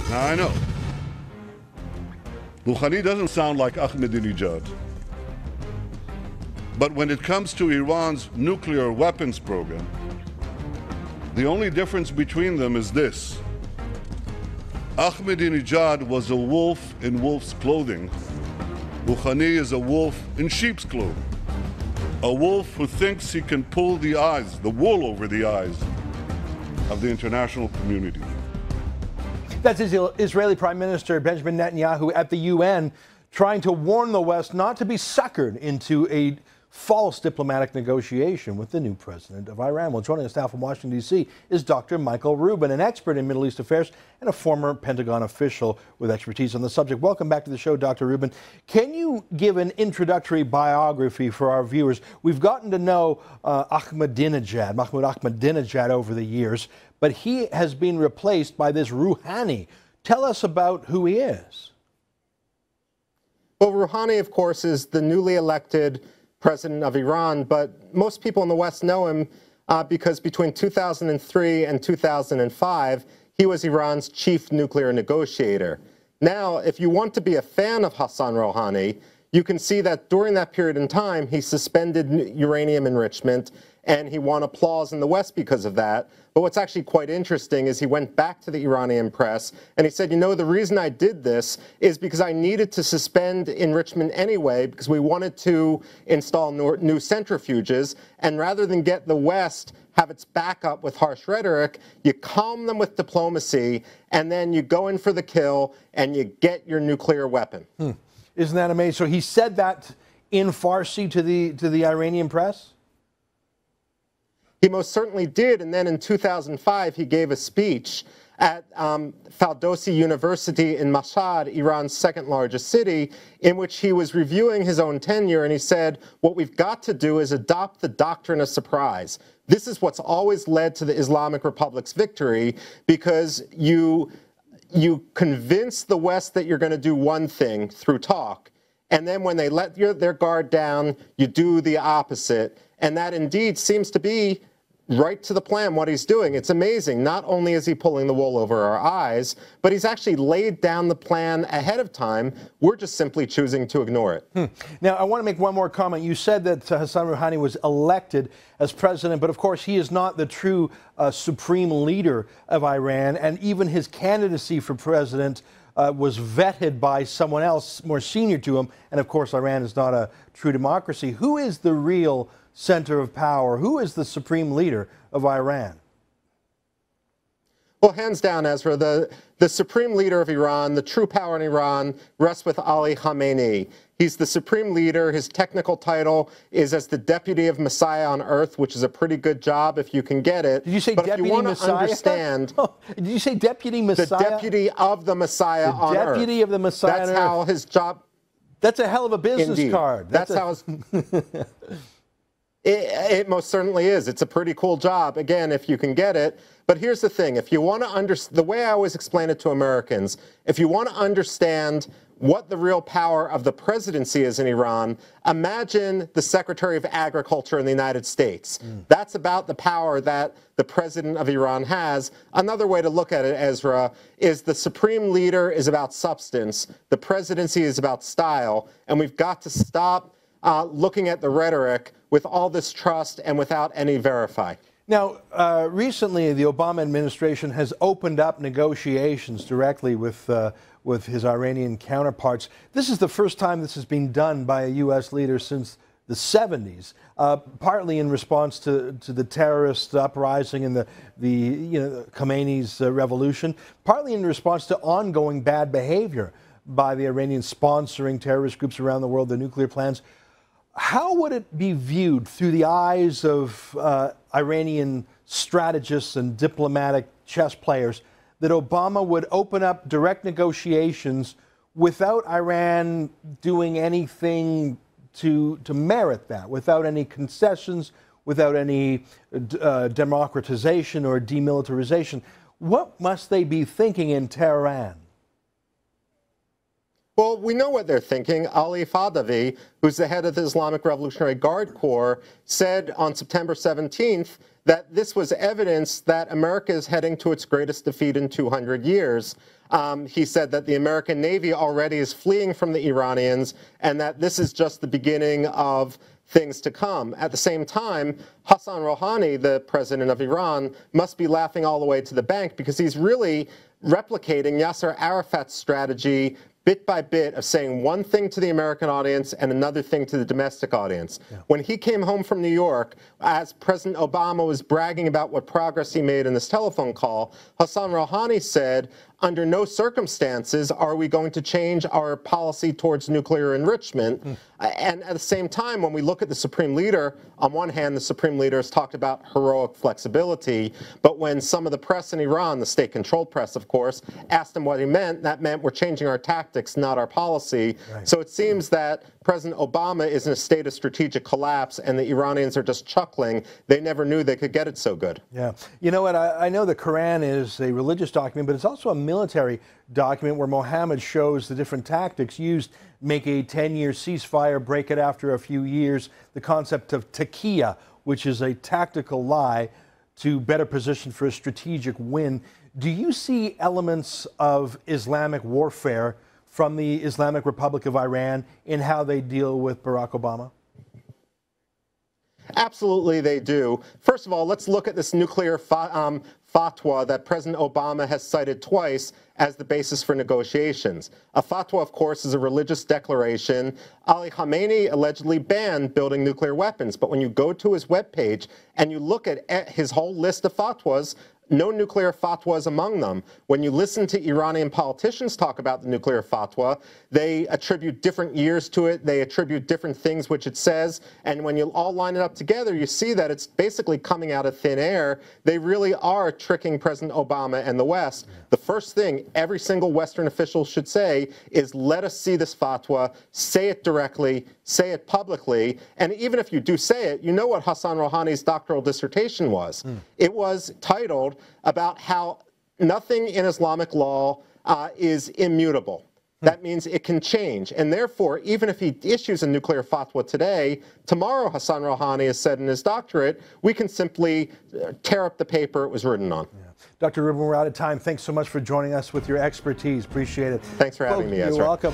Now I know, Rouhani doesn't sound like Ahmadinejad. But when it comes to Iran's nuclear weapons program, the only difference between them is this. Ahmadinejad was a wolf in wolf's clothing. Rouhani is a wolf in sheep's clothing. A wolf who thinks he can pull the wool over the eyes of the international community. That's Israeli Prime Minister Benjamin Netanyahu at the UN trying to warn the West not to be suckered into a false diplomatic negotiation with the new president of Iran. Well, joining us now from Washington, D.C. is Dr. Michael Rubin, an expert in Middle East affairs and a former Pentagon official with expertise on the subject. Welcome back to the show, Dr. Rubin. Can you give an introductory biography for our viewers? We've gotten to know Mahmoud Ahmadinejad over the years, but he has been replaced by this Rouhani. Tell us about who he is. Well, Rouhani, of course, is the newly elected president of Iran, but most people in the West know him because between 2003 and 2005, he was Iran's chief nuclear negotiator. Now, if you want to be a fan of Hassan Rouhani, you can see that during that period in time, he suspended uranium enrichment, and he won applause in the West because of that. But what's actually quite interesting is he went back to the Iranian press and he said, you know, the reason I did this is because I needed to suspend enrichment anyway because we wanted to install new centrifuges. And rather than get the West have its back up with harsh rhetoric, you calm them with diplomacy, and then you go in for the kill and you get your nuclear weapon. Isn't that amazing? So he said that in Farsi to the Iranian press? He most certainly did, and then in 2005 he gave a speech at Ferdowsi University in Mashhad, Iran's second largest city, in which he was reviewing his own tenure, and he said, what we've got to do is adopt the doctrine of surprise. This is what's always led to the Islamic Republic's victory, because you convince the West that you're going to do one thing through talk, and then when they let their guard down, you do the opposite. And that indeed seems to be right to the plan what he's doing. It's amazing. Not only is he pulling the wool over our eyes, but he's actually laid down the plan ahead of time. We're just simply choosing to ignore it. Now, I want to make one more comment. You said that Hassan Rouhani was elected as president, but of course he is not the true supreme leader of Iran, and even his candidacy for president was vetted by someone else more senior to him, and of course Iran is not a true democracy. Who is the real center of power? Who is the supreme leader of Iran? Well, hands down, Ezra, the supreme leader of Iran, the true power in Iran, rests with Ali Khamenei. He's the supreme leader. His technical title is as the deputy of Messiah on earth, which is a pretty good job if you can get it. Did you say but deputy if you want Messiah? To understand, did you say deputy Messiah? The deputy of the Messiah on earth. The deputy of the Messiah on earth. That's how his job. That's a hell of a business Indeed. card. That's how his. It most certainly is. It's a pretty cool job, again, if you can get it. But here's the thing. If you want to understand, the way I always explain it to Americans, if you want to understand what the real power of the presidency is in Iran, imagine the Secretary of Agriculture in the United States. That's about the power that the president of Iran has. Another way to look at it, Ezra, is the supreme leader is about substance. The presidency is about style. And we've got to stop looking at the rhetoric with all this trust and without any verify. Now, recently, the Obama administration has opened up negotiations directly with his Iranian counterparts. This is the first time this has been done by a U.S. leader since the 70s, partly in response to the terrorist uprising and the Khamenei's revolution, partly in response to ongoing bad behavior by the Iranians sponsoring terrorist groups around the world, their nuclear plans. How would it be viewed through the eyes of Iranian strategists and diplomatic chess players that Obama would open up direct negotiations without Iran doing anything to merit that, without any concessions, without any democratization or demilitarization? What must they be thinking in Tehran? Well, we know what they're thinking. Ali Fadavi, who's the head of the Islamic Revolutionary Guard Corps, said on September 17th that this was evidence that America is heading to its greatest defeat in 200 years. He said that the American Navy already is fleeing from the Iranians and that this is just the beginning of things to come. At the same time, Hassan Rouhani, the president of Iran, must be laughing all the way to the bank because he's really replicating Yasser Arafat's strategy bit by bit of saying one thing to the American audience and another thing to the domestic audience. Yeah. When he came home from New York, as President Obama was bragging about what progress he made in this telephone call, Hassan Rouhani said, under no circumstances are we going to change our policy towards nuclear enrichment. And at the same time, when we look at the Supreme Leader, on one hand, the Supreme Leader has talked about heroic flexibility, but when some of the press in Iran, the state-controlled press, of course, asked him what he meant, that meant we're changing our tactics, not our policy. Right. So it seems that President Obama is in a state of strategic collapse, and the Iranians are just chuckling. They never knew they could get it so good. Yeah. You know what? I know the Quran is a religious document, but it's also a military document where Mohammed shows the different tactics used, make a 10-year ceasefire, break it after a few years, the concept of taqiyya, which is a tactical lie to better position for a strategic win. Do you see elements of Islamic warfare from the Islamic Republic of Iran in how they deal with Barack Obama? Absolutely, they do. First of all, let's look at this nuclear fatwa that President Obama has cited twice as the basis for negotiations. A fatwa, of course, is a religious declaration. Ali Khamenei allegedly banned building nuclear weapons, but when you go to his webpage and you look at his whole list of fatwas, no nuclear fatwas among them. When you listen to Iranian politicians talk about the nuclear fatwa, they attribute different years to it, they attribute different things which it says, and when you all line it up together, you see that it's basically coming out of thin air. They really are tricking President Obama and the West. The first thing every single Western official should say is, let us see this fatwa, say it directly, say it publicly, and even if you do say it, you know what Hassan Rouhani's doctoral dissertation was. It was titled about how nothing in Islamic law is immutable. That means it can change. And therefore, even if he issues a nuclear fatwa today, tomorrow, Hassan Rouhani has said in his doctorate, we can simply tear up the paper it was written on. Yeah. Dr. Rubin, we're out of time. Thanks so much for joining us with your expertise. Appreciate it. Thanks for having me, Ezra. You're welcome.